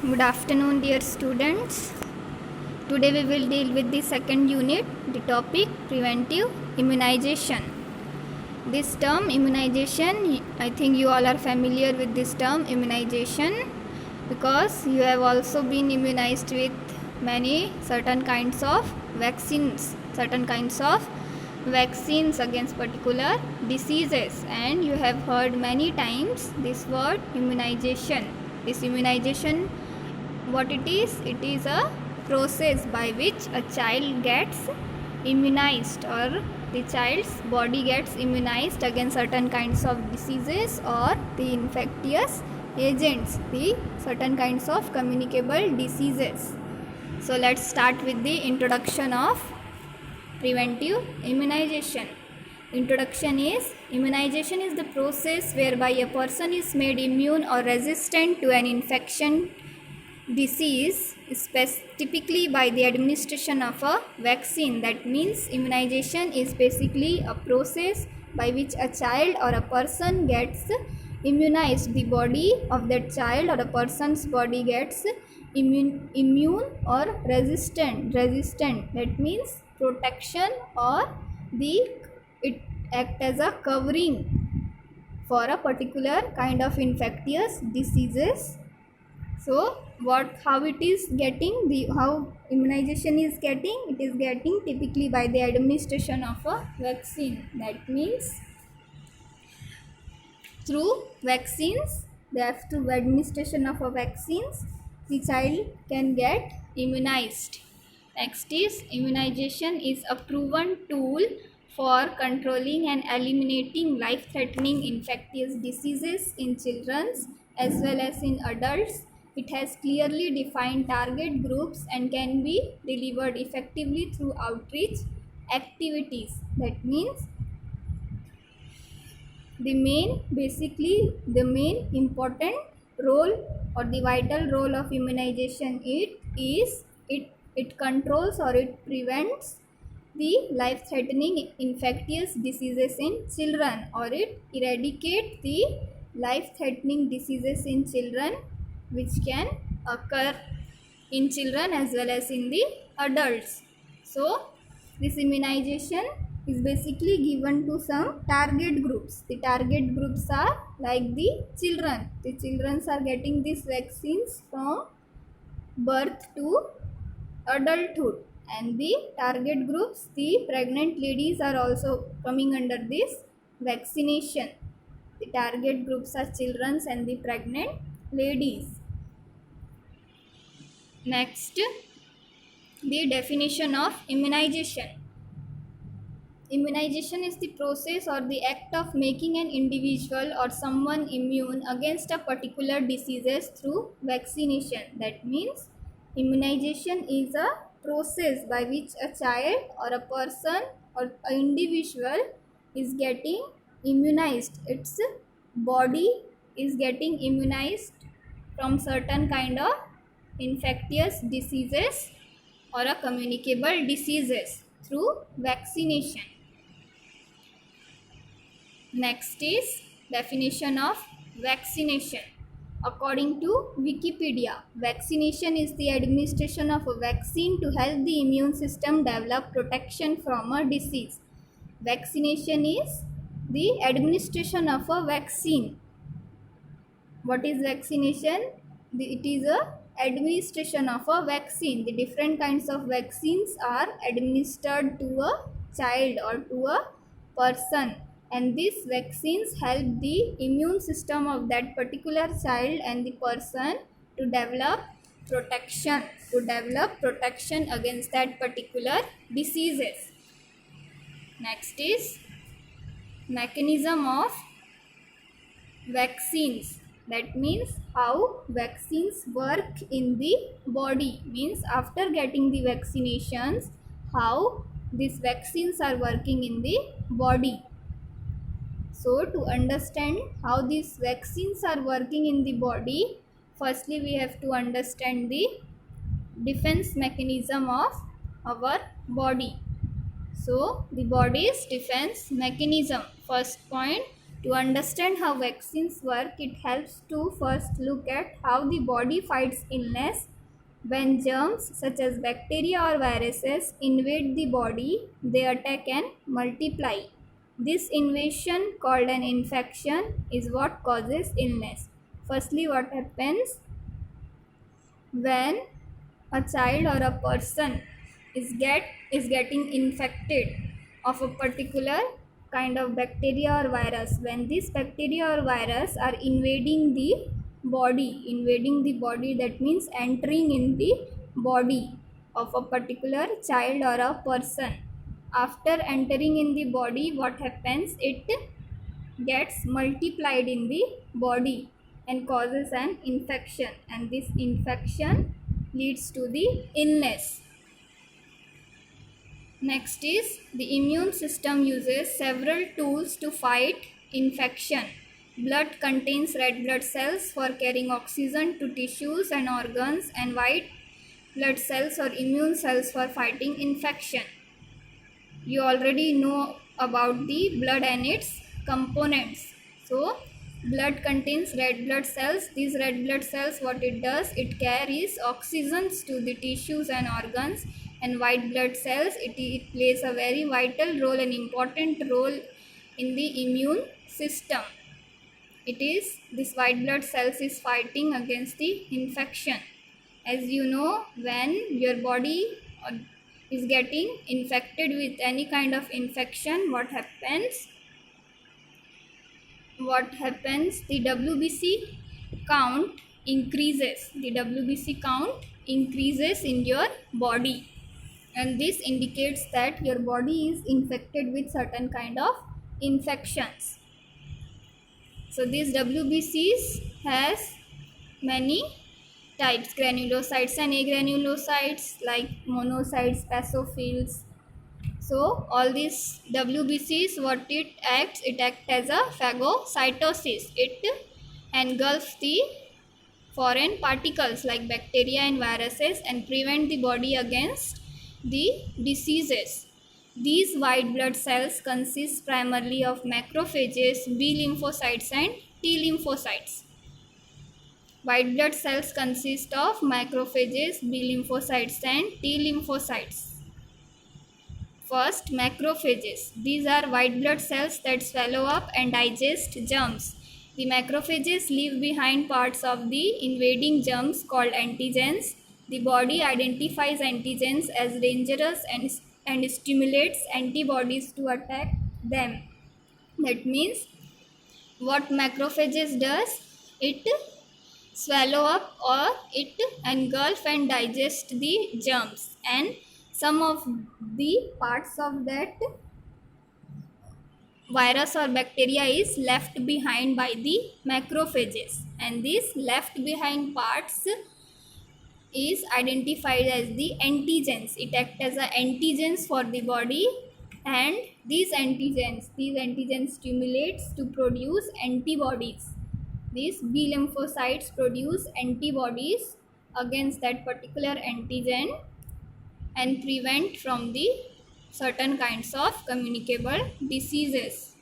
Good afternoon, dear students. Today we will deal with the second unit, the topic preventive immunization. This term immunization, I think you all are familiar with this term immunization because you have also been immunized with many certain kinds of vaccines against particular diseases, and you have heard many times this word immunization. This immunization, what it is a process by which a child gets immunized, or the child's body gets immunized against certain kinds of diseases or the infectious agents, the certain kinds of communicable diseases. So let's start with the introduction of preventive immunization. Introduction is: immunization is the process whereby a person is made immune or resistant to an infection, disease, typically by the administration of a vaccine. That means immunization is basically a process by which a child or a person gets immunized. The body of that child or a person's body gets immune or resistant. That means protection, or it act as a covering for a particular kind of infectious diseases. So how it is getting, how immunization is getting, it is getting typically by the administration of a vaccine. That means through vaccines, through administration of a vaccines, the child can get immunized. Next is: immunization is a proven tool for controlling and eliminating life-threatening infectious diseases in children as well as in adults. It has clearly defined target groups and can be delivered effectively through outreach activities. That means the main important role or the vital role of immunization it controls or it prevents the life-threatening infectious diseases in children, or it eradicates the life-threatening diseases in children which can occur in children as well as in the adults. So this immunization is basically given to some target groups. The target groups are like the children. The children are getting these vaccines from birth to adulthood, and the target groups, the pregnant ladies, are also coming under this vaccination. The target groups are children and the pregnant ladies. Next, the definition of immunization. Immunization is the process or the act of making an individual or someone immune against a particular diseases through vaccination. That means immunization is a process by which a child or a person or an individual is getting immunized. Its body is getting immunized from certain kind of infectious diseases or a communicable diseases through vaccination. Next is definition of vaccination. According to Wikipedia, vaccination is the administration of a vaccine to help the immune system develop protection from a disease. Vaccination is the administration of a vaccine. What is vaccination? It is a administration of a vaccine. The different kinds of vaccines are administered to a child or to a person, and these vaccines help the immune system of that particular child and the person to develop protection against that particular diseases. Next is mechanism of vaccines. That means how vaccines work in the body, means after getting the vaccinations, how these vaccines are working in the body. So to understand how these vaccines are working in the body, firstly we have to understand the defense mechanism of our body. So the body's defense mechanism. First point, To understand how vaccines work, it helps to first look at how the body fights illness. When germs such as bacteria or viruses invade the body, they attack and multiply. This invasion, called an infection, is what causes illness. Firstly, what happens when a child or a person is getting infected of a particular kind of bacteria or virus? When this bacteria or virus are invading the body, that means entering in the body of a particular child or a person. After entering in the body, what happens? It gets multiplied in the body and causes an infection, and this infection leads to the illness. Next is the immune system uses several tools to fight infection. Blood contains red blood cells for carrying oxygen to tissues and organs, and white blood cells or immune cells for fighting infection. You already know about the blood and its components. So blood contains red blood cells. These red blood cells, what it does, it carries oxygens to the tissues and organs. And white blood cells, it plays a very vital role and important role in the immune system. This white blood cells is fighting against the infection. As you know, when your body is getting infected with any kind of infection, what happens? The WBC count increases. The WBC count increases in your body, and this indicates that your body is infected with certain kind of infections. So these WBCs has many types: granulocytes and agranulocytes, like monocytes, basophils. So all these WBCs, what it acts as a phagocytosis. It engulfs the foreign particles like bacteria and viruses and prevent the body against the diseases. These white blood cells consist primarily of macrophages, B lymphocytes and T lymphocytes. White blood cells consist of macrophages, B lymphocytes and T lymphocytes. First, macrophages. These are white blood cells that swallow up and digest germs. The macrophages leave behind parts of the invading germs called antigens. The body identifies antigens as dangerous and stimulates antibodies to attack them. That means what macrophages does, it swallow up or it engulf and digest the germs, and some of the parts of that virus or bacteria is left behind by the macrophages, and these left behind parts is identified as the antigens. It acts as a antigens for the body, and these antigens stimulates to produce antibodies. These B lymphocytes produce antibodies against that particular antigen and prevent from the certain kinds of communicable diseases.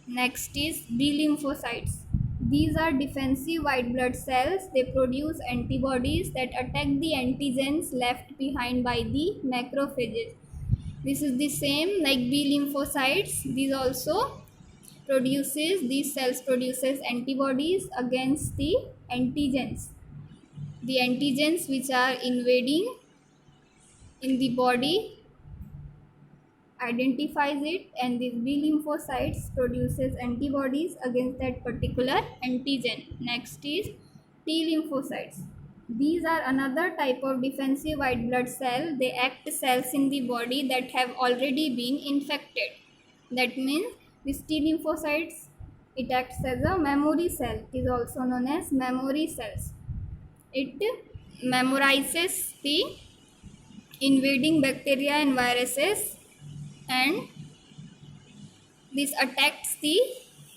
Next is B lymphocytes. These are defensive white blood cells. They produce antibodies that attack the antigens left behind by the macrophages. This is the same like B lymphocytes. These cells produces antibodies against the antigens. The antigens which are invading in the body identifies it, and these B lymphocytes produces antibodies against that particular antigen. Next is T lymphocytes. These are another type of defensive white blood cell. They act cells in the body that have already been infected. That means these T lymphocytes, it acts as a memory cell. It is also known as memory cells. It memorizes the invading bacteria and viruses, and this attacks the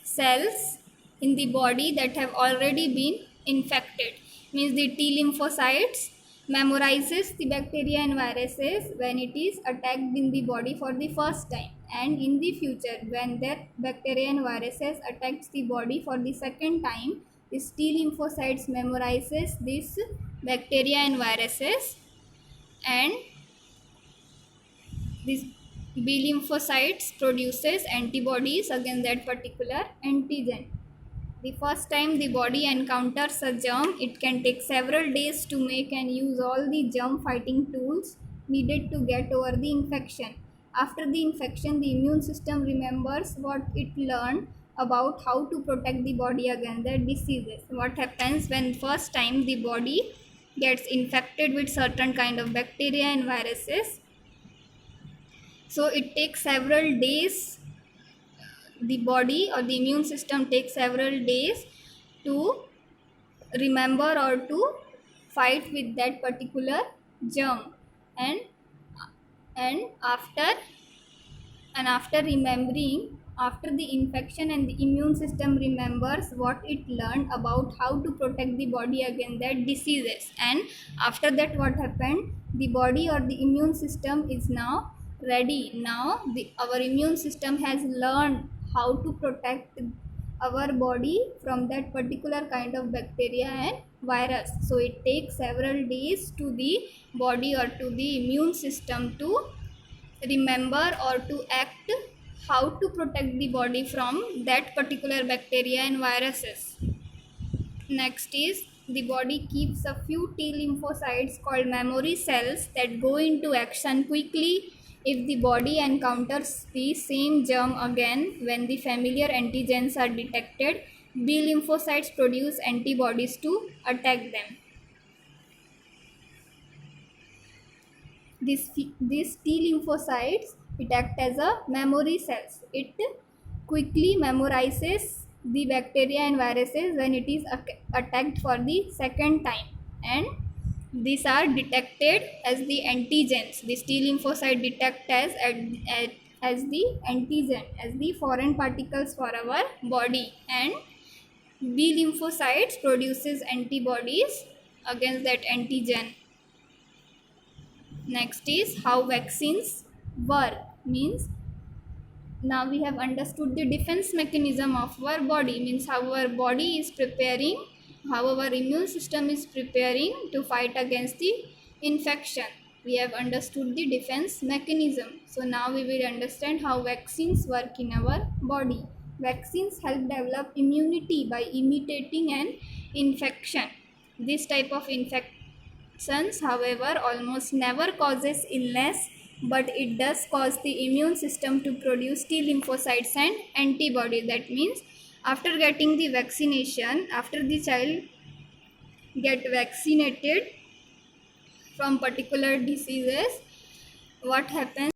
cells in the body that have already been infected. Means the T lymphocytes memorizes the bacteria and viruses when it is attacked in the body for the first time, and in the future when that bacteria and viruses attacks the body for the second time, these T lymphocytes memorizes this bacteria and viruses, and this B lymphocytes produces antibodies against that particular antigen. The first time the body encounters a germ, it can take several days to make and use all the germ fighting tools needed to get over the infection. After the infection, the immune system remembers what it learned about how to protect the body against the diseases. What happens when first time the body gets infected with certain kind of bacteria and viruses? So it takes several days, the body or the immune system takes several days to remember or to fight with that particular germ, and and after after remembering, after the infection, and the immune system remembers what it learned about how to protect the body against that diseases, and after that what happened, the body or the immune system is now ready. Now our immune system has learned how to protect our body from that particular kind of bacteria and virus. So it takes several days to the body or to the immune system to remember or to act how to protect the body from that particular bacteria and viruses. Next is the body keeps a few T lymphocytes called memory cells that go into action quickly if the body encounters the same germ again. When the familiar antigens are detected, B lymphocytes produce antibodies to attack them. These T lymphocytes, it act as a memory cells. It quickly memorizes the bacteria and viruses when it is attacked for the second time, and these are detected as the antigens. This T lymphocyte detect as the antigen, as the foreign particles for our body, and B lymphocytes produces antibodies against that antigen. Next is how vaccines work. Means now we have understood the defense mechanism of our body, means how our body is preparing, how our immune system is preparing to fight against the infection. We have understood the defense mechanism. So now we will understand how vaccines work in our body. Vaccines help develop immunity by imitating an infection. This type of infections, however, almost never causes illness, but it does cause the immune system to produce T lymphocytes and antibodies. That means after getting the vaccination, after the child get vaccinated from particular diseases, what happens?